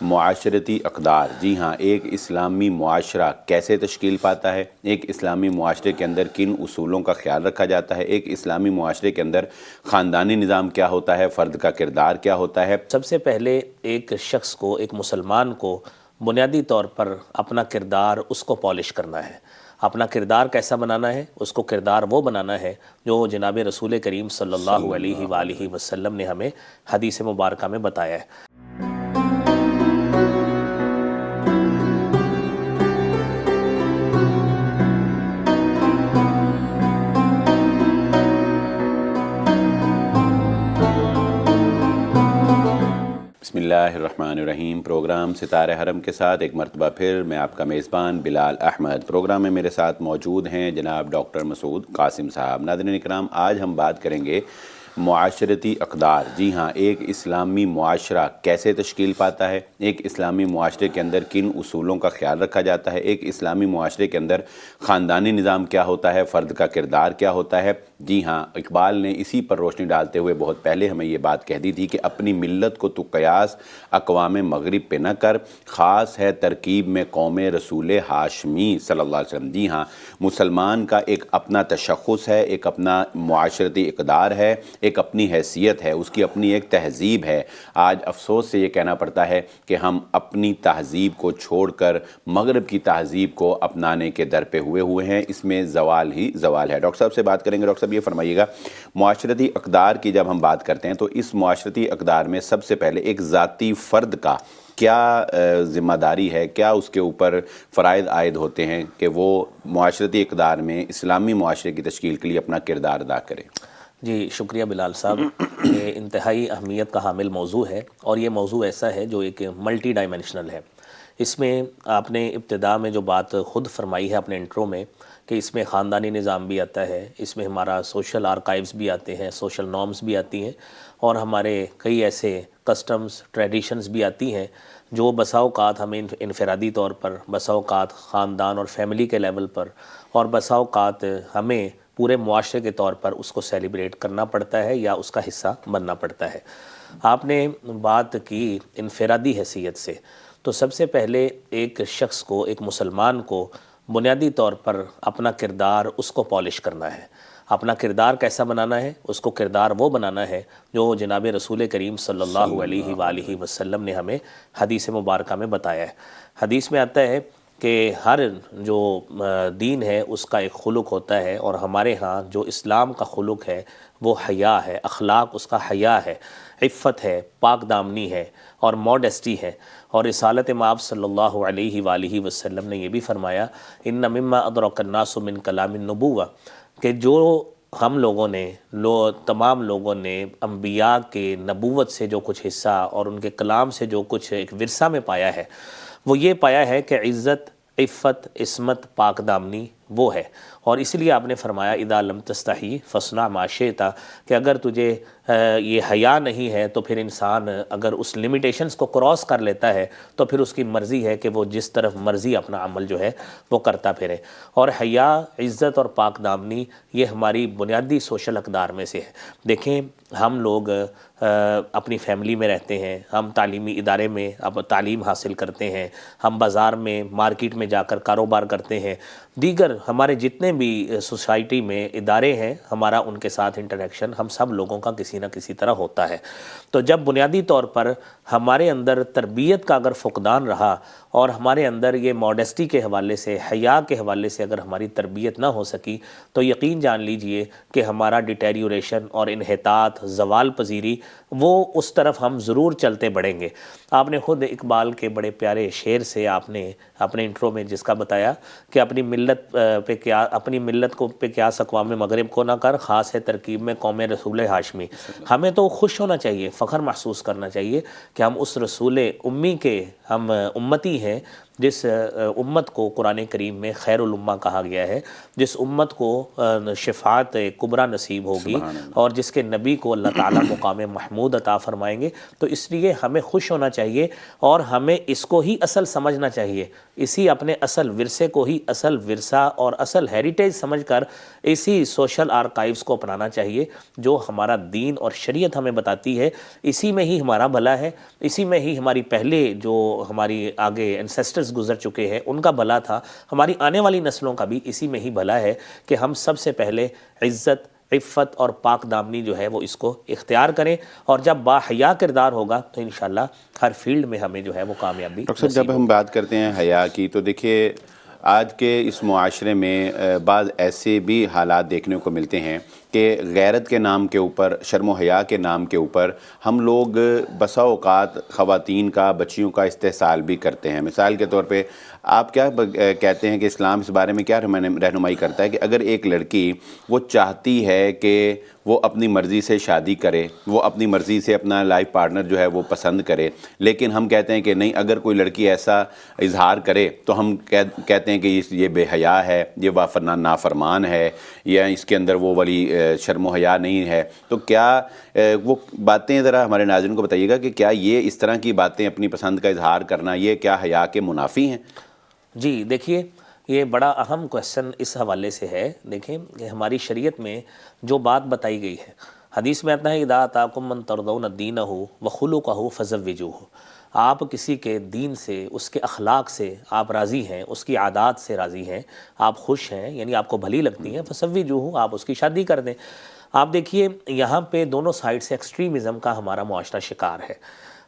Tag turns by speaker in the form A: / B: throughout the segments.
A: معاشرتی اقدار، جی ہاں، ایک اسلامی معاشرہ کیسے تشکیل پاتا ہے، ایک اسلامی معاشرے کے اندر کن اصولوں کا خیال رکھا جاتا ہے، ایک اسلامی معاشرے کے اندر خاندانی نظام کیا ہوتا ہے، فرد کا کردار کیا ہوتا ہے۔
B: سب سے پہلے ایک شخص کو، ایک مسلمان کو بنیادی طور پر اپنا کردار اس کو پالش کرنا ہے۔ اپنا کردار کیسا بنانا ہے؟ اس کو کردار وہ بنانا ہے جو جناب رسول کریم صلی اللہ علیہ وآلہ وسلم نے ہمیں حدیث مبارکہ میں بتایا ہے۔
A: بسم اللہ الرحمن الرحیم۔ پروگرام ستارہ حرم کے ساتھ ایک مرتبہ پھر میں آپ کا میزبان بلال احمد۔ پروگرام میں میرے ساتھ موجود ہیں جناب ڈاکٹر مسعود قاسم صاحب۔ ناظرین کرام، آج ہم بات کریں گے معاشرتی اقدار، جی ہاں، ایک اسلامی معاشرہ کیسے تشکیل پاتا ہے، ایک اسلامی معاشرے کے اندر کن اصولوں کا خیال رکھا جاتا ہے، ایک اسلامی معاشرے کے اندر خاندانی نظام کیا ہوتا ہے، فرد کا کردار کیا ہوتا ہے۔ جی ہاں، اقبال نے اسی پر روشنی ڈالتے ہوئے بہت پہلے ہمیں یہ بات کہہ دی تھی کہ اپنی ملت کو تو قیاس اقوام مغرب پہ نہ کر، خاص ہے ترکیب میں قوم رسول ہاشمی صلی اللہ علیہ وسلم۔ جی ہاں، مسلمان کا ایک اپنا تشخص ہے، ایک اپنا معاشرتی اقدار ہے، ایک اپنی حیثیت ہے، اس کی اپنی ایک تہذیب ہے۔ آج افسوس سے یہ کہنا پڑتا ہے کہ ہم اپنی تہذیب کو چھوڑ کر مغرب کی تہذیب کو اپنانے کے در پہ ہوئے ہیں، اس میں زوال ہی زوال ہے۔ ڈاکٹر صاحب سے بات کریں گے۔ ڈاکٹر صاحب یہ فرمائیے گا، معاشرتی اقدار کی جب ہم بات کرتے ہیں تو اس معاشرتی اقدار میں سب سے پہلے ایک ذاتی فرد کا کیا ذمہ داری ہے، کیا اس کے اوپر فرائض عائد ہوتے ہیں کہ وہ معاشرتی اقدار میں اسلامی معاشرے کی تشکیل کے لیے اپنا کردار ادا کرے؟
B: جی شکریہ بلال صاحب، یہ انتہائی اہمیت کا حامل موضوع ہے، اور یہ موضوع ایسا ہے جو ایک ملٹی ڈائمینشنل ہے۔ اس میں آپ نے ابتدا میں جو بات خود فرمائی ہے اپنے انٹرو میں کہ اس میں خاندانی نظام بھی آتا ہے، اس میں ہمارا سوشل آرکائیوز بھی آتے ہیں، سوشل نارمز بھی آتی ہیں، اور ہمارے کئی ایسے کسٹمز ٹریڈیشنز بھی آتی ہیں جو بسا اوقات ہمیں انفرادی طور پر، بسا اوقات خاندان اور فیملی کے لیول پر، اور بسا اوقات ہمیں پورے معاشرے کے طور پر اس کو سیلیبریٹ کرنا پڑتا ہے یا اس کا حصہ بننا پڑتا ہے۔ آپ نے بات کی انفرادی حیثیت سے، تو سب سے پہلے ایک شخص کو، ایک مسلمان کو بنیادی طور پر اپنا کردار اس کو پالش کرنا ہے۔ اپنا کردار کیسا بنانا ہے؟ اس کو کردار وہ بنانا ہے جو جناب رسول کریم صلی اللہ علیہ وآلہ وسلم نے ہمیں حدیث مبارکہ میں بتایا ہے۔ حدیث میں آتا ہے کہ ہر جو دین ہے اس کا ایک خلق ہوتا ہے، اور ہمارے ہاں جو اسلام کا خلق ہے وہ حیا ہے، اخلاق اس کا حیا ہے، عفت ہے، پاک دامنی ہے، اور موڈسٹی ہے۔ اور رسالت مآب صلی اللہ علیہ وآلہ وسلم نے یہ بھی فرمایا، ان مما ادرک الناس من کلام النبوہ، کہ جو ہم لوگوں نے تمام لوگوں نے انبیاء کے نبوت سے جو کچھ حصہ اور ان کے کلام سے جو کچھ ایک ورثہ میں پایا ہے، وہ یہ پایا ہے کہ عزت، عفت، عصمت، پاک دامنی وہ ہے۔ اور اس لیے آپ نے فرمایا اذا لم تستحی فاصنع ما شئت، کہ اگر تجھے یہ حیا نہیں ہے تو پھر انسان اگر اس لمیٹیشنز کو کراس کر لیتا ہے تو پھر اس کی مرضی ہے کہ وہ جس طرف مرضی اپنا عمل جو ہے وہ کرتا پھرے۔ اور حیا، عزت اور پاک دامنی یہ ہماری بنیادی سوشل اقدار میں سے ہے۔ دیکھیں، ہم لوگ اپنی فیملی میں رہتے ہیں، ہم تعلیمی ادارے میں اب تعلیم حاصل کرتے ہیں، ہم بازار میں، مارکیٹ میں جا کر کاروبار کرتے ہیں، دیگر ہمارے جتنے بھی سوسائٹی میں ادارے ہیں، ہمارا ان کے ساتھ انٹریکشن ہم سب لوگوں کا کسی نہ کسی طرح ہوتا ہے۔ تو جب بنیادی طور پر ہمارے اندر تربیت کا اگر فقدان رہا، اور ہمارے اندر یہ موڈسٹی کے حوالے سے، حیا کے حوالے سے اگر ہماری تربیت نہ ہو سکی، تو یقین جان لیجئے کہ ہمارا ڈیٹیریوریشن اور انحطاط، زوال پذیری، وہ اس طرف ہم ضرور چلتے بڑھیں گے۔ آپ نے خود اقبال کے بڑے پیارے شعر سے آپ نے اپنے انٹرو میں جس کا بتایا کہ اپنی ملت کو پہ قیاس اقوام مغرب کو نہ کر، خاص ہے ترکیب میں قوم رسول ہاشمی۔ ہمیں تو خوش ہونا چاہیے، فخر محسوس کرنا چاہیے کہ ہم اس رسول امی کے ہم امتی ہیں جس امت کو قرآن کریم میں خیر الامہ کہا گیا ہے، جس امت کو شفاعت کبریٰ نصیب ہوگی اور جس کے نبی کو اللہ تعالیٰ مقام محمود عطا فرمائیں گے، تو اس لیے ہمیں خوش ہونا چاہیے اور ہمیں اس کو ہی اصل سمجھنا چاہیے، اسی اپنے اصل ورثے کو ہی اصل ورثہ اور اصل ہیریٹیج سمجھ کر اسی سوشل آرکائیوز کو اپنانا چاہیے جو ہمارا دین اور شریعت ہمیں بتاتی ہے۔ اسی میں ہی ہمارا بھلا ہے، اسی میں ہی ہماری پہلے جو ہماری آگے انسیسٹرز گزر چکے ہیں ان کا بھلا تھا، ہماری آنے والی نسلوں کا بھی اسی میں ہی بھلا ہے کہ ہم سب سے پہلے عزت، عفت اور پاک دامنی جو ہے وہ اس کو اختیار کریں، اور جب با حیا کردار ہوگا تو انشاءاللہ ہر فیلڈ میں ہمیں جو ہے وہ کامیابی
A: ڈاکٹر صاحب،
B: نصیب
A: جب ہم بات کرتے ہیں حیا کی تو دیکھیے آج کے اس معاشرے میں بعض ایسے بھی حالات دیکھنے کو ملتے ہیں کہ غیرت کے نام کے اوپر، شرم و حیا کے نام کے اوپر ہم لوگ بسا اوقات خواتین کا، بچیوں کا استحصال بھی کرتے ہیں۔ مثال کے طور پہ آپ کیا کہتے ہیں کہ اسلام اس بارے میں کیا رہنمائی کرتا ہے کہ اگر ایک لڑکی وہ چاہتی ہے کہ وہ اپنی مرضی سے شادی کرے، وہ اپنی مرضی سے اپنا لائف پارٹنر جو ہے وہ پسند کرے، لیکن ہم کہتے ہیں کہ نہیں، اگر کوئی لڑکی ایسا اظہار کرے تو ہم کہتے ہیں کہ یہ بے حیا ہے، یہ نافرمان ہے، یا اس کے اندر وہ والی شرم و حیا نہیں ہے۔ تو کیا وہ باتیں ذرا ہمارے ناظرین کو بتائیے گا کہ کیا یہ اس طرح کی باتیں، اپنی پسند کا اظہار کرنا، یہ کیا حیا کے منافی ہیں؟
B: جی دیکھیے، یہ بڑا اہم کویسچن اس حوالے سے ہے۔ دیکھیں کہ ہماری شریعت میں جو بات بتائی گئی ہے، حدیث میں آتا ہے اذا اتاکم من ترضون دینہ وخلقہ فزوجوہ، آپ کسی کے دین سے، اس کے اخلاق سے آپ راضی ہیں، اس کی عادات سے راضی ہیں، آپ خوش ہیں، یعنی آپ کو بھلی لگتی ہیں، فزوجوہ، آپ اس کی شادی کر دیں۔ آپ دیکھیے یہاں پہ دونوں سائڈ سے ایکسٹریمزم کا ہمارا معاشرہ شکار ہے۔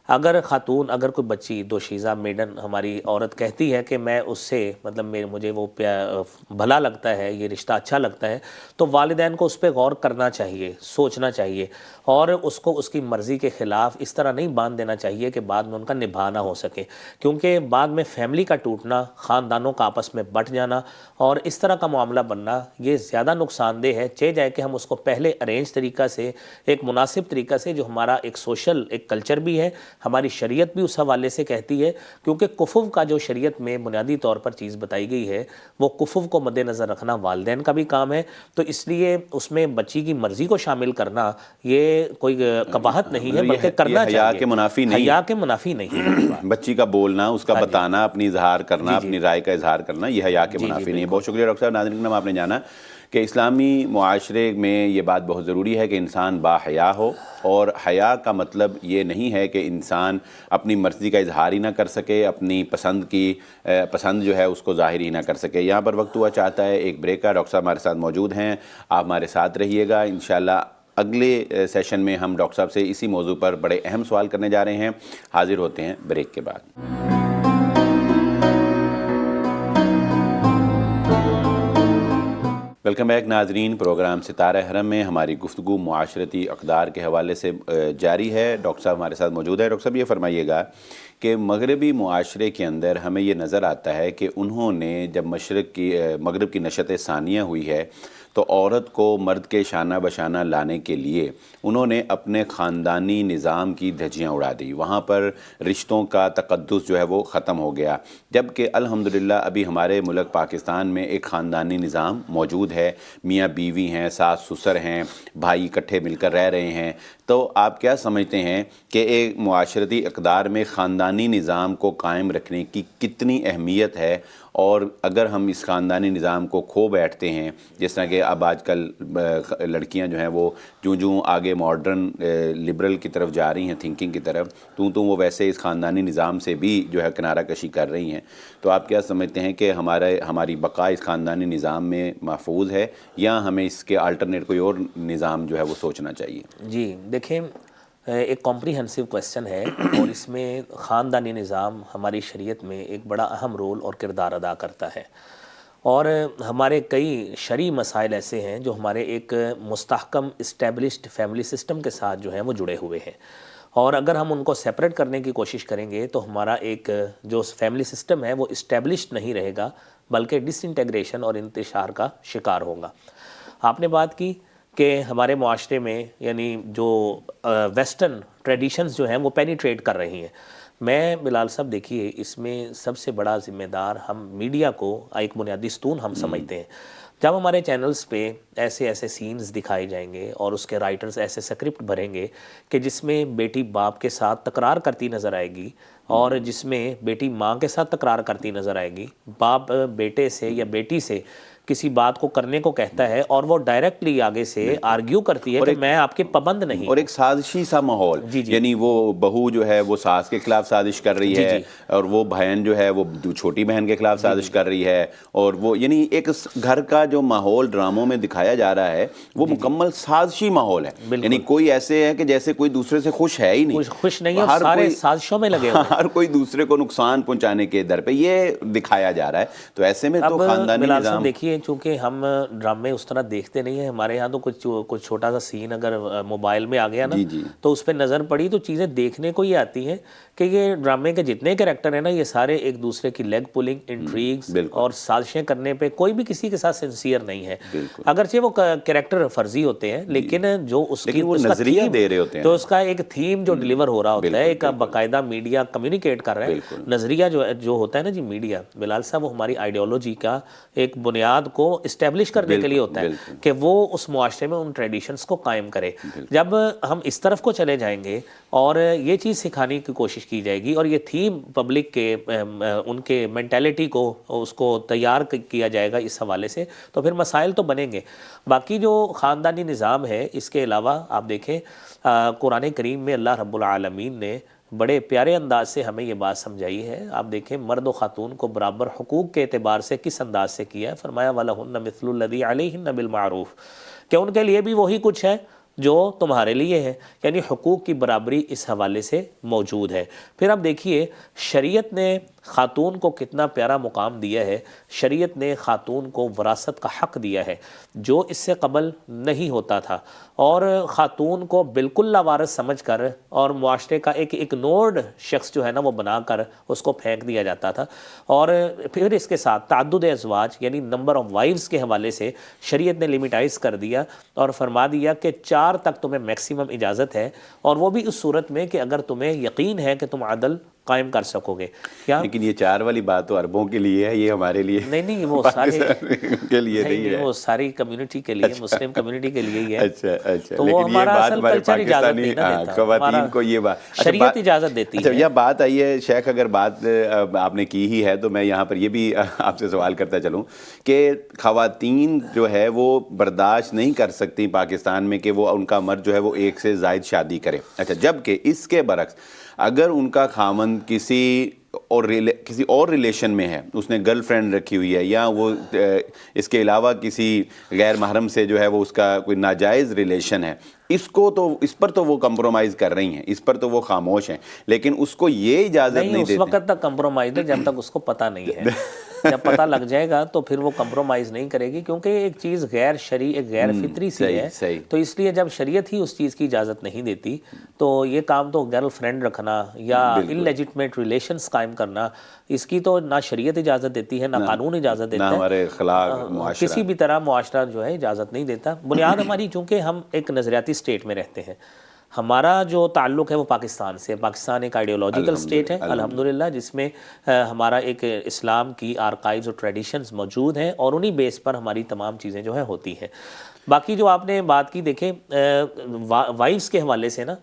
B: اگر خاتون، اگر کوئی بچی، دوشیزہ میڈن ہماری عورت کہتی ہے کہ میں اس سے مطلب مجھے وہ بھلا لگتا ہے، یہ رشتہ اچھا لگتا ہے، تو والدین کو اس پہ غور کرنا چاہیے، سوچنا چاہیے، اور اس کو اس کی مرضی کے خلاف اس طرح نہیں باندھ دینا چاہیے کہ بعد میں ان کا نبھا نہ ہو سکے، کیونکہ بعد میں فیملی کا ٹوٹنا، خاندانوں کا آپس میں بٹ جانا اور اس طرح کا معاملہ بننا یہ زیادہ نقصان دہ ہے۔ چاہے جائے کہ ہم اس کو پہلے ارینج طریقہ سے، ایک مناسب طریقہ سے، جو ہمارا ایک سوشل ایک کلچر بھی ہے، ہماری شریعت بھی اس حوالے سے کہتی ہے، کیونکہ کفو کا جو شریعت میں بنیادی طور پر چیز بتائی گئی ہے وہ کفو کو مد نظر رکھنا والدین کا بھی کام ہے، تو اس لیے اس میں بچی کی مرضی کو شامل کرنا یہ کوئی قباحت نہیں ہے، بلکہ کرنا چاہیے۔
A: حیا کے منافی نہیں،
B: حیا کے منافی نہیں ہے۔
A: بچی کا بولنا، اس کا بتانا، اپنی اظہار کرنا، اپنی رائے کا اظہار کرنا، یہ حیا کے منافی نہیں ہے۔ بہت شکریہ ڈاکٹر صاحب۔ ناظرین کرام، آپ نے جانا کہ اسلامی معاشرے میں یہ بات بہت ضروری ہے کہ انسان با حیا ہو، اور حیا کا مطلب یہ نہیں ہے کہ انسان اپنی مرضی کا اظہار ہی نہ کر سکے، اپنی پسند جو ہے اس کو ظاہر ہی نہ کر سکے۔ یہاں پر وقت ہوا چاہتا ہے ایک بریک کا۔ ڈاکٹر صاحب ہمارے ساتھ موجود ہیں، آپ ہمارے ساتھ رہیے گا۔ انشاءاللہ اگلے سیشن میں ہم ڈاکٹر صاحب سے اسی موضوع پر بڑے اہم سوال کرنے جا رہے ہیں۔ حاضر ہوتے ہیں بریک کے بعد۔ ویلکم بیک ناظرین، پروگرام ستارہ حرم میں ہماری گفتگو معاشرتی اقدار کے حوالے سے جاری ہے۔ ڈاکٹر صاحب ہمارے ساتھ موجود ہے۔ ڈاکٹر صاحب یہ فرمائیے گا کہ مغربی معاشرے کے اندر ہمیں یہ نظر آتا ہے کہ انہوں نے جب مغرب کی نشت ثانیہ ہوئی ہے تو عورت کو مرد کے شانہ بشانہ لانے کے لیے انہوں نے اپنے خاندانی نظام کی دھجیاں اڑا دی، وہاں پر رشتوں کا تقدس جو ہے وہ ختم ہو گیا، جبکہ الحمدللہ ابھی ہمارے ملک پاکستان میں ایک خاندانی نظام موجود ہے، میاں بیوی ہیں، ساس سسر ہیں، بھائی اکٹھے مل کر رہ رہے ہیں۔ تو آپ کیا سمجھتے ہیں کہ ایک معاشرتی اقدار میں خاندانی نظام کو قائم رکھنے کی کتنی اہمیت ہے، اور اگر ہم اس خاندانی نظام کو کھو بیٹھتے ہیں، جس طرح کہ اب آج کل لڑکیاں جو ہیں وہ جوں آگے ماڈرن لبرل کی طرف جا رہی ہیں، تھنکنگ کی طرف، تو وہ ویسے اس خاندانی نظام سے بھی جو ہے کنارہ کشی کر رہی ہیں، تو آپ کیا سمجھتے ہیں کہ ہماری بقا اس خاندانی نظام میں محفوظ ہے، یا ہمیں اس کے الٹرنیٹ کوئی اور نظام جو ہے وہ سوچنا چاہیے؟
B: جی دیکھیں، ایک کمپریہنسو کویسچن ہے، اور اس میں خاندانی نظام ہماری شریعت میں ایک بڑا اہم رول اور کردار ادا کرتا ہے، اور ہمارے کئی شرعی مسائل ایسے ہیں جو ہمارے ایک مستحکم اسٹیبلشڈ فیملی سسٹم کے ساتھ جو ہیں وہ جڑے ہوئے ہیں، اور اگر ہم ان کو سیپریٹ کرنے کی کوشش کریں گے تو ہمارا ایک جو فیملی سسٹم ہے وہ اسٹیبلشڈ نہیں رہے گا، بلکہ ڈس انٹیگریشن اور انتشار کا شکار ہوگا۔ آپ نے بات کی کہ ہمارے معاشرے میں یعنی جو ویسٹرن ٹریڈیشنز جو ہیں وہ پینیٹریٹ کر رہی ہیں، میں بلال صاحب دیکھیے اس میں سب سے بڑا ذمہ دار ہم میڈیا کو ایک بنیادی ستون ہم سمجھتے ہیں. جب ہمارے چینلز پہ ایسے ایسے سینز دکھائے جائیں گے اور اس کے رائٹرز ایسے سکرپٹ بھریں گے کہ جس میں بیٹی باپ کے ساتھ تکرار کرتی نظر آئے گی اور جس میں بیٹی ماں کے ساتھ تکرار کرتی نظر آئے گی، باپ بیٹے سے یا بیٹی سے کسی بات کو کرنے کو کہتا ہے اور وہ ڈائریکٹلی آگے سے آرگیو کرتی ہے کہ میں آپ کے پابند نہیں.
A: اور ایک سازشی سا ماحول، یعنی وہ بہو جو ہے وہ ساس کے خلاف سازش کر رہی ہے اور وہ بہن جو ہے وہ چھوٹی بہن کے خلاف سازش کر رہی ہے، اور وہ یعنی ایک گھر کا جو ماحول ڈراموں میں دکھایا جا رہا ہے وہ مکمل سازشی ماحول ہے. یعنی کوئی ایسے ہے کہ جیسے کوئی دوسرے سے خوش ہے ہی نہیں،
B: خوش نہیں ہے، سارے سازشوں میں لگے ہوئے ہیں،
A: ہر کوئی دوسرے کو نقصان پہنچانے کے در پہ یہ دکھایا جا رہا ہے. تو ایسے میں تو خاندانی نظام،
B: دیکھیے چونکہ ہم ڈرامے اس طرح دیکھتے نہیں ہیں، ہمارے یہاں تو کچھ چھوٹا سا سین اگر موبائل میں آ گیا نا تو اس پہ نظر پڑی تو چیزیں دیکھنے کو یہ آتی ہیں کہ یہ ڈرامے کے جتنے کریکٹر ہیں نا یہ سارے ایک دوسرے کی لیگ پولنگ، انٹریگز اور سازشیں کرنے پہ کوئی بھی کسی کے ساتھ سنسیئر نہیں ہے. اگرچہ وہ کریکٹر فرضی ہوتے ہیں لیکن جو اس کی
A: نظریہ دے رہے ہوتے ہیں،
B: تو اس کا ایک تھیم جو ڈیلیور ہو رہا ہوتا ہے، ایک باقاعدہ میڈیا کمیونیکیٹ کر رہا ہے. نظریہ جو ہوتا ہے نا جی میڈیا بلال صاحب، وہ ہماری آئیڈیالوجی کا ایک بنیاد کو اسٹیبلش کرنے کے لیے ہوتا ہے کہ وہ اس معاشرے میں ان ٹریڈیشنز کو قائم کرے. جب ہم اس طرف کو چلے جائیں گے اور یہ چیز سکھانے کی کوشش کی جائے گی اور یہ تھیم پبلک کے ان کے مینٹیلٹی کو اس کو تیار کیا جائے گا اس حوالے سے، تو پھر مسائل تو بنیں گے. باقی جو خاندانی نظام ہے اس کے علاوہ آپ دیکھیں قرآن کریم میں اللہ رب العالمین نے بڑے پیارے انداز سے ہمیں یہ بات سمجھائی ہے. آپ دیکھیں مرد و خاتون کو برابر حقوق کے اعتبار سے کس انداز سے کیا ہے. فرمایا وَلَهُنَّ مِثْلُ الَّذِي عَلَيْهِنَّ بِالْمَعْرُوفِ، کہ ان کے لیے بھی وہی کچھ ہے جو تمہارے لیے ہے، یعنی حقوق کی برابری اس حوالے سے موجود ہے. پھر آپ دیکھیے شریعت نے خاتون کو کتنا پیارا مقام دیا ہے. شریعت نے خاتون کو وراثت کا حق دیا ہے جو اس سے قبل نہیں ہوتا تھا، اور خاتون کو بالکل لاوارث سمجھ کر اور معاشرے کا ایک اگنورڈ شخص جو ہے نا وہ بنا کر اس کو پھینک دیا جاتا تھا. اور پھر اس کے ساتھ تعدد ازواج یعنی نمبر آف وائفز کے حوالے سے شریعت نے لیمیٹائز کر دیا اور فرما دیا کہ 4 تک تمہیں میکسیمم اجازت ہے، اور وہ بھی اس صورت میں کہ اگر تمہیں یقین ہے کہ تم عدل قائم کر سکو گے. کیا
A: لیکن یہ 4 والی بات تو عربوں کے لیے ہے، یہ ہمارے لیے
B: نہیں وہ سارے
A: کے لیے نہیں ہے،
B: وہ ساری کمیونٹی کے لیے، مسلم کمیونٹی کے لیے ہی ہے.
A: اچھا
B: تو وہ ہمارا اصل کلچر اجازت نہیں دیتا،
A: خواتین کو یہ بات
B: شریعت اجازت دیتی ہے.
A: یہ بات آئی ہے شیخ، اگر بات آپ نے کی ہی ہے تو میں یہاں پر یہ بھی آپ سے سوال کرتا چلوں کہ خواتین جو ہے وہ برداشت نہیں کر سکتی پاکستان میں کہ وہ ان کا مرد جو ہے وہ 1 سے زائد شادی کرے. اچھا، جبکہ اس کے برعکس اگر ان کا خاوند کسی اور ریلیشن میں ہے، اس نے گرل فرینڈ رکھی ہوئی ہے یا وہ اس کے علاوہ کسی غیر محرم سے جو ہے وہ اس کا کوئی ناجائز ریلیشن ہے، اس پر تو وہ کمپرومائز کر رہی ہیں، اس پر تو وہ خاموش ہیں، لیکن اس کو یہ اجازت نہیں دیتے.
B: اس وقت تک کمپرومائز ہے جب تک اس کو پتہ نہیں ہے. جب پتہ لگ جائے گا تو پھر وہ کمپرومائز نہیں کرے گی، کیونکہ ایک چیز غیر شرعی، ایک غیر فطری سی ہے. تو اس لیے جب شریعت ہی اس چیز کی اجازت نہیں دیتی تو یہ کام تو گرل فرینڈ رکھنا یا ان لیجٹمیٹ ریلیشنز قائم کرنا، اس کی تو نہ شریعت اجازت دیتی ہے نہ قانون اجازت دیتا ہے،
A: ہمارے اخلاق
B: کسی بھی طرح معاشرہ جو ہے اجازت نہیں دیتا. بنیاد ہماری چونکہ ہم ایک نظریاتی اسٹیٹ میں رہتے ہیں، ہمارا جو تعلق ہے وہ پاکستان سے. پاکستان ایک آئیڈیولوجیکل اسٹیٹ ہے الحمدللہ، جس میں ہمارا ایک اسلام کی آرکائیوز اور ٹریڈیشنز موجود ہیں اور انہی بیس پر ہماری تمام چیزیں جو ہیں ہوتی ہیں. باقی جو آپ نے بات کی دیکھیں وائفز کے حوالے سے نا،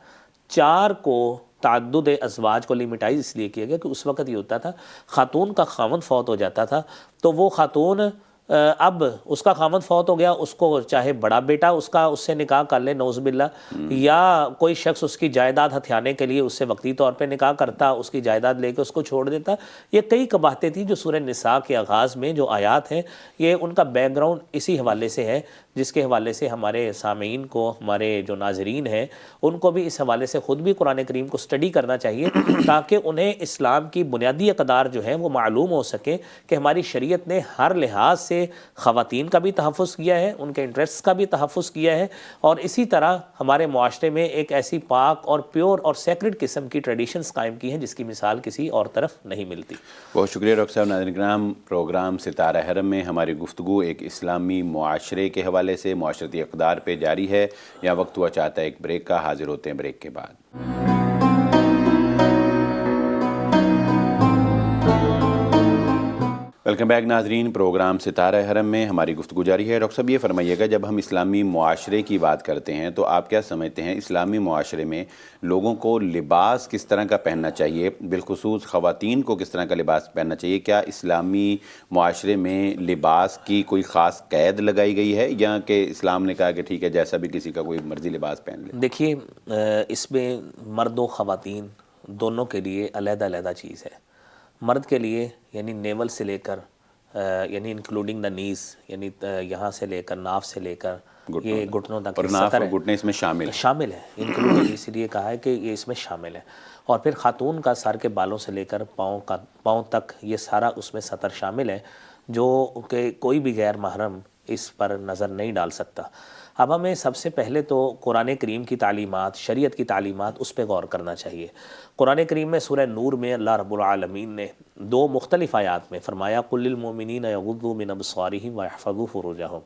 B: 4 کو تعدد ازواج کو لیمیٹائز اس لیے کیا گیا کہ اس وقت یہ ہوتا تھا خاتون کا خاوند فوت ہو جاتا تھا تو وہ خاتون اب اس کا خاوند فوت ہو گیا، اس کو چاہے بڑا بیٹا اس سے نکاح کر لے نعوذ باللہ، یا کوئی شخص اس کی جائیداد ہتھیانے کے لیے اس سے وقتی طور پہ نکاح کرتا، اس کی جائیداد لے کے اس کو چھوڑ دیتا. یہ کئی قباحتیں تھیں جو سورہ نساء کے آغاز میں جو آیات ہیں، یہ ان کا بیک گراؤنڈ اسی حوالے سے ہے، جس کے حوالے سے ہمارے سامعین کو، ہمارے جو ناظرین ہیں، ان کو بھی اس حوالے سے خود بھی قرآن کریم کو سٹڈی کرنا چاہیے تاکہ انہیں اسلام کی بنیادی اقدار جو ہیں وہ معلوم ہو سکے کہ ہماری شریعت نے ہر لحاظ سے خواتین کا بھی تحفظ کیا ہے، ان کے انٹرسٹ کا بھی تحفظ کیا ہے، اور اسی طرح ہمارے معاشرے میں ایک ایسی پاک اور پیور اور سیکرڈ قسم کی ٹریڈیشنز قائم کی ہیں جس کی مثال کسی اور طرف نہیں ملتی.
A: بہت شکریہ ڈاکٹر صاحب. ناظرین کرام، پروگرام ستارہ حرم میں ہماری گفتگو ایک اسلامی معاشرے کے حوالے سے معاشرتی اقدار پہ جاری ہے. یا وقت ہوا چاہتا ہے ایک بریک کا، حاضر ہوتے ہیں بریک کے بعد. ویلکم بیک ناظرین، پروگرام ستارہ حرم میں ہماری گفتگو جاری ہے۔ ڈاکٹر صاحب یہ فرمائیے گا، جب ہم اسلامی معاشرے کی بات کرتے ہیں تو آپ کیا سمجھتے ہیں اسلامی معاشرے میں لوگوں کو لباس کس طرح کا پہننا چاہیے، بالخصوص خواتین کو کس طرح کا لباس پہننا چاہیے؟ کیا اسلامی معاشرے میں لباس کی کوئی خاص قید لگائی گئی ہے، یا کہ اسلام نے کہا کہ ٹھیک ہے جیسا بھی کسی کا کوئی مرضی لباس پہن لے؟
B: دیکھیے، اس میں مرد و خواتین دونوں کے لیے علیحدہ علیحدہ چیز ہے۔ مرد کے لیے یعنی نیول سے لے کر یعنی انکلوڈنگ دا نیز، یعنی یہاں سے لے کر ناف سے لے کر یہ گھٹنوں تک
A: اور ناف اور گھٹنے اس میں
B: شامل ہے، انکلوڈنگ اس لیے کہا ہے کہ یہ اس میں شامل ہے۔ اور پھر خاتون کا سر کے بالوں سے لے کر پاؤں تک یہ سارا اس میں سطر شامل ہے، جو کہ کوئی بھی غیر محرم اس پر نظر نہیں ڈال سکتا۔ اب ہمیں سب سے پہلے تو قرآن کریم کی تعلیمات، شریعت کی تعلیمات، اس پہ غور کرنا چاہیے۔ قرآن کریم میں سورہ نور میں اللہ رب العالمین نے 2 مختلف آیات میں فرمایا قُلْ لِلْمُؤْمِنِينَ يَغُضُّوا مِنْ أَبْصَارِهِمْ وَيَحْفَظُوا فُرُوجَهُمْ،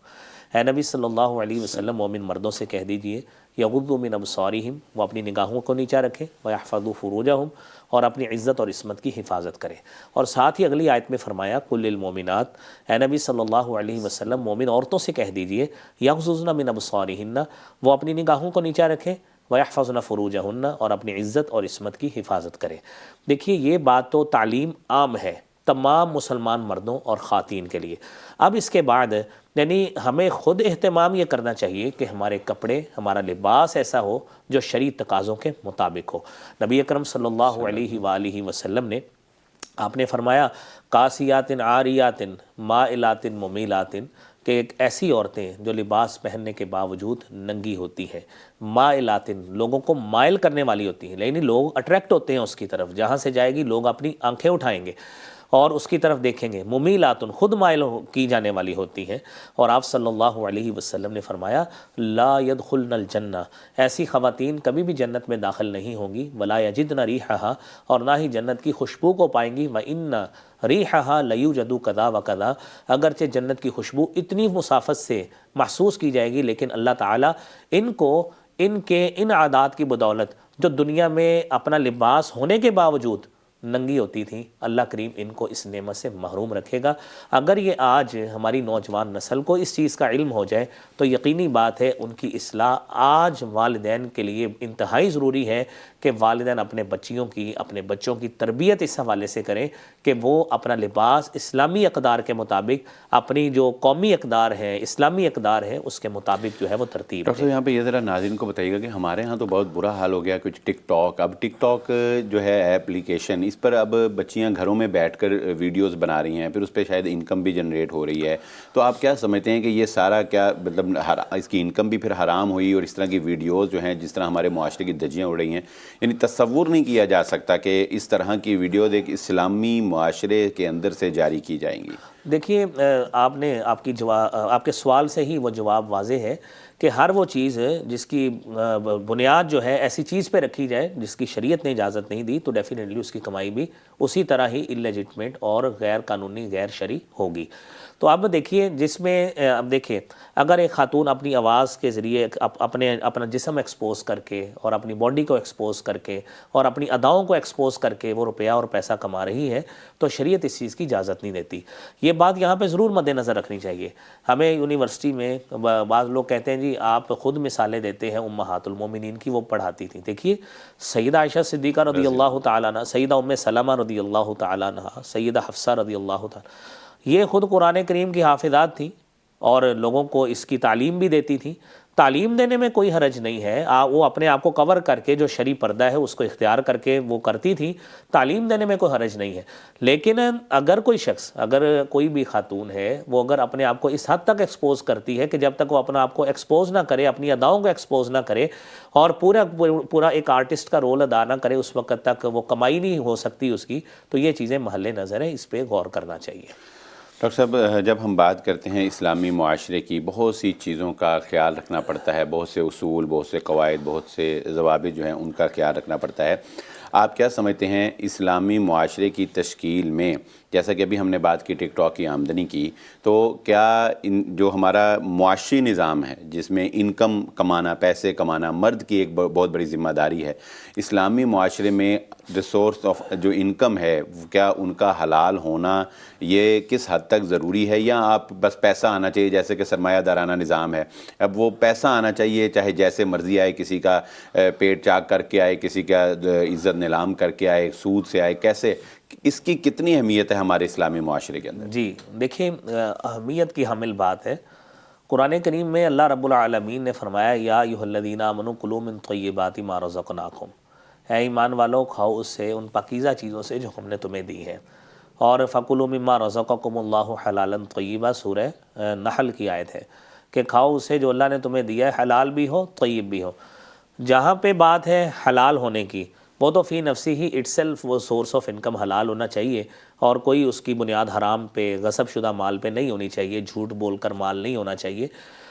B: اے نبی صلی اللہ علیہ وسلم مومن مردوں سے کہہ دیجئے یغضوا من ابصارہم، وہ اپنی نگاہوں کو نیچا رکھیں، ویحفظوا فروجہم، اور اپنی عزت اور عصمت کی حفاظت کریں۔ اور ساتھ ہی اگلی آیت میں فرمایا قل للمؤمنات، اے نبی صلی اللہ علیہ وسلم مومن عورتوں سے کہہ دیجئے یغضضن من ابصارہن، وہ اپنی نگاہوں کو نیچا رکھیں، ویحفظن فروجہن، اور اپنی عزت اور عصمت کی حفاظت کریں۔ دیکھیے یہ بات تو تعلیم عام ہے تمام مسلمان مردوں اور خواتین کے لیے۔ اب اس کے بعد یعنی ہمیں خود اہتمام یہ کرنا چاہیے کہ ہمارے کپڑے، ہمارا لباس ایسا ہو جو شرعی تقاضوں کے مطابق ہو۔ نبی اکرم صلی اللہ علیہ وآلہ وسلم نے آپ نے فرمایا قاسیات عاریات مائلات ممیلات، کہ ایک ایسی عورتیں جو لباس پہننے کے باوجود ننگی ہوتی ہیں، مائلات لوگوں کو مائل کرنے والی ہوتی ہیں، یعنی لوگ اٹریکٹ ہوتے ہیں اس کی طرف، جہاں سے جائے گی لوگ اپنی آنکھیں اٹھائیں گے اور اس کی طرف دیکھیں گے، ممیلات خود مائل کی جانے والی ہوتی ہیں۔ اور آپ صلی اللہ علیہ وسلم نے فرمایا لا يدخلن الجنہ، ایسی خواتین کبھی بھی جنت میں داخل نہیں ہوں گی، ولا یجدن ریحہا، اور نہ ہی جنت کی خوشبو کو پائیں گی، وَإِنَّ ریحہا لیوجد کذا وکذا، اگرچہ جنت کی خوشبو اتنی مسافت سے محسوس کی جائے گی، لیکن اللہ تعالیٰ ان کو ان عادات کی بدولت جو دنیا میں اپنا لباس ہونے کے باوجود ننگی ہوتی تھیں، اللہ کریم ان کو اس نعمت سے محروم رکھے گا۔ اگر یہ آج ہماری نوجوان نسل کو اس چیز کا علم ہو جائے تو یقینی بات ہے ان کی اصلاح آج والدین کے لیے انتہائی ضروری ہے کہ والدین اپنے بچوں کی تربیت اس حوالے سے کریں کہ وہ اپنا لباس اسلامی اقدار کے مطابق، اپنی جو قومی اقدار ہے، اسلامی اقدار ہے، اس کے مطابق جو ہے وہ ترتیب
A: ڈاکٹر صاحب یہاں پہ یہ ذرا ناظرین کو بتائیے گا کہ ہمارے ہاں تو بہت برا حال ہو گیا کچھ ٹک ٹاک، اب ٹک ٹاک جو ہے ایپلیکیشن، اس پر اب بچیاں گھروں میں بیٹھ کر ویڈیوز بنا رہی ہیں، پھر اس پہ شاید انکم بھی جنریٹ ہو رہی ہے، تو آپ کیا سمجھتے ہیں کہ یہ سارا کیا مطلب اس کی انکم بھی پھر حرام ہوئی، اور اس طرح کی ویڈیوز جو ہیں جس طرح ہمارے معاشرے کی دھجیاں اڑ رہی ہیں، یعنی تصور نہیں کیا جا سکتا کہ اس طرح کی ویڈیوز ایک اسلامی معاشرے کے اندر سے جاری کی جائیں گی؟
B: دیکھیے آپ کے سوال سے ہی وہ جواب واضح ہے کہ ہر وہ چیز جس کی بنیاد جو ہے ایسی چیز پہ رکھی جائے جس کی شریعت نے اجازت نہیں دی، تو ڈیفینیٹلی اس کی کمائی بھی اسی طرح ہی انلیجٹمیٹ اور غیر قانونی، غیر شرعی ہوگی۔ تو اب دیکھیے اگر ایک خاتون اپنی آواز کے ذریعے اپنا جسم ایکسپوز کر کے اور اپنی باڈی کو ایکسپوز کر کے اور اپنی اداؤں کو ایکسپوز کر کے وہ روپیہ اور پیسہ کما رہی ہے، تو شریعت اس چیز کی اجازت نہیں دیتی۔ یہ بات یہاں پہ ضرور مد نظر رکھنی چاہیے۔ ہمیں یونیورسٹی میں بعض لوگ کہتے ہیں جی آپ خود مثالیں دیتے ہیں امہات المومنین کی، وہ پڑھاتی تھیں۔ دیکھیے سیدہ عائشہ صدیقہ رضی اللہ تعالیٰ عنہ، سیدہ ام سلمہ رضی اللہ تعالیٰ عنہ، سیدہ حفصہ رضی اللہ تعالیٰ، یہ خود قرآن کریم کی حافظات تھیں اور لوگوں کو اس کی تعلیم بھی دیتی تھیں۔ تعلیم دینے میں کوئی حرج نہیں ہے، وہ اپنے آپ کو کور کر کے جو شرعی پردہ ہے اس کو اختیار کر کے وہ کرتی تھی، تعلیم دینے میں کوئی حرج نہیں ہے۔ لیکن اگر کوئی شخص، اگر کوئی بھی خاتون ہے، وہ اگر اپنے آپ کو اس حد تک ایکسپوز کرتی ہے کہ جب تک وہ اپنا آپ کو ایکسپوز نہ کرے، اپنی اداؤں کو ایکسپوز نہ کرے اور پورا ایک آرٹسٹ کا رول ادا نہ کرے، اس وقت تک وہ کمائی نہیں ہو سکتی اس کی، تو یہ چیزیں محل نظر ہیں، اس پہ غور کرنا چاہیے۔
A: ڈاکٹر صاحب جب ہم بات کرتے ہیں اسلامی معاشرے کی، بہت سی چیزوں کا خیال رکھنا پڑتا ہے، بہت سے اصول، بہت سے قواعد، بہت سے ضوابط جو ہیں ان کا خیال رکھنا پڑتا ہے۔ آپ کیا سمجھتے ہیں اسلامی معاشرے کی تشکیل میں، جیسا کہ ابھی ہم نے بات کی ٹک ٹاک کی آمدنی کی، تو کیا جو ہمارا معاشی نظام ہے جس میں انکم کمانا، پیسے کمانا مرد کی ایک بہت بڑی ذمہ داری ہے، اسلامی معاشرے میں سورس آف جو انکم ہے کیا ان کا حلال ہونا یہ کس حد تک ضروری ہے، یا آپ بس پیسہ آنا چاہیے جیسے کہ سرمایہ دارانہ نظام ہے، اب وہ پیسہ آنا چاہیے چاہے جیسے مرضی آئے، کسی کا پیٹ چاک کر کے آئے، کسی کا عزت نیلام کر کے آئے، سود سے آئے، کیسے اس کی کتنی اہمیت ہے ہمارے اسلامی معاشرے کے اندر؟
B: جی دیکھیں، اہمیت کی حامل بات ہے۔ قرآن کریم میں اللہ رب العالمین نے فرمایا یا ایھا الذین آمنوا کلوا من طیبات ما رزقناکم، اے ایمان والو کھاؤ اس سے، ان پاکیزہ چیزوں سے جو ہم نے تمہیں دی ہیں، اور فکلوا مما رزقکم اللہ حلالا طیبا، سورہ نحل کی آیت ہے کہ کھاؤ اسے جو اللہ نے تمہیں دیا ہے، حلال بھی ہو طیب بھی ہو۔ جہاں پہ بات ہے حلال ہونے کی، وہ تو فی نفسی ہی اٹ سیلف وہ سورس آف انکم حلال ہونا چاہیے، اور کوئی اس کی بنیاد حرام پہ، غصب شدہ مال پہ نہیں ہونی چاہیے، جھوٹ بول کر مال نہیں ہونا چاہیے۔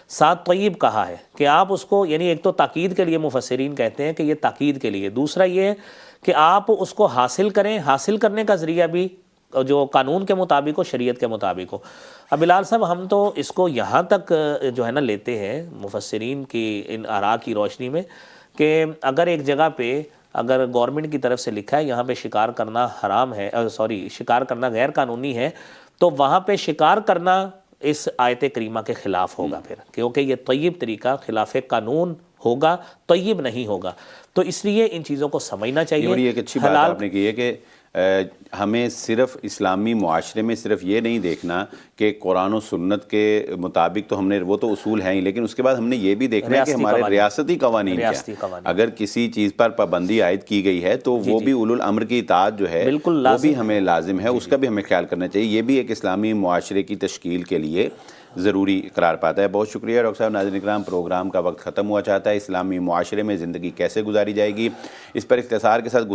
B: ساتھ طیب کہا ہے کہ آپ اس کو، یعنی ایک تو تاکید کے لیے مفسرین کہتے ہیں کہ یہ تاکید کے لیے، دوسرا یہ ہے کہ آپ اس کو حاصل کریں، حاصل کرنے کا ذریعہ بھی جو قانون کے مطابق ہو، شریعت کے مطابق ہو۔ اب بلال صاحب، ہم تو اس کو یہاں تک جو ہے نا لیتے ہیں مفسرین کی ان آراء کی روشنی میں کہ اگر ایک جگہ پہ اگر گورنمنٹ کی طرف سے لکھا ہے یہاں پہ شکار کرنا حرام ہے، شکار کرنا غیر قانونی ہے، تو وہاں پہ شکار کرنا اس آیت کریمہ کے خلاف ہوگا پھر، کیونکہ یہ طیب طریقہ خلاف قانون ہوگا، طیب نہیں ہوگا۔ تو اس لیے ان چیزوں کو سمجھنا چاہیے۔
A: یہ بڑی ایک اچھی بات آپ نے کی ہے کہ ہمیں صرف اسلامی معاشرے میں صرف یہ نہیں دیکھنا کہ قرآن و سنت کے مطابق تو ہم نے وہ تو اصول ہیں ہی، لیکن اس کے بعد ہم نے یہ بھی دیکھنا ہے کہ ہمارے ریاستی قوانین کیا، اگر کسی چیز پر پابندی عائد کی گئی ہے تو وہ بھی اولو الامر کی اطاعت جو ہے وہ بھی ہمیں لازم ہے، اس کا بھی ہمیں خیال کرنا چاہیے۔ یہ بھی ایک اسلامی معاشرے کی تشکیل کے لیے ضروری قرار پاتا ہے۔ بہت شکریہ ڈاکٹر صاحب۔ ناظرین اکرام، پروگرام کا وقت ختم ہوا چاہتا ہے۔ اسلامی معاشرے میں زندگی کیسے گزاری جائے گی، اس پر اختصار کے ساتھ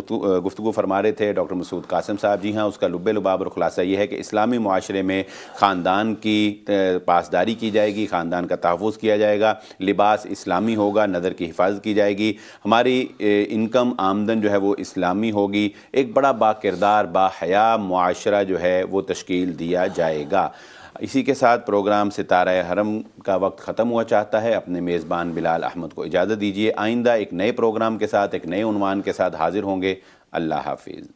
A: گفتگو فرما رہے تھے ڈاکٹر مسعود قاسم صاحب۔ جی ہاں، اس کا لب لباب اور خلاصہ یہ ہے کہ اسلامی معاشرے میں خاندان کی پاسداری کی جائے گی، خاندان کا تحفظ کیا جائے گا، لباس اسلامی ہوگا، نظر کی حفاظت کی جائے گی، ہماری انکم آمدن جو ہے وہ اسلامی ہوگی، ایک بڑا با کردار با حیا معاشرہ جو ہے وہ تشکیل دیا جائے گا۔ اسی کے ساتھ پروگرام ستارہ حرم کا وقت ختم ہوا چاہتا ہے۔ اپنے میزبان بلال احمد کو اجازت دیجیے۔ آئندہ ایک نئے پروگرام کے ساتھ، ایک نئے عنوان کے ساتھ حاضر ہوں گے۔ اللہ حافظ۔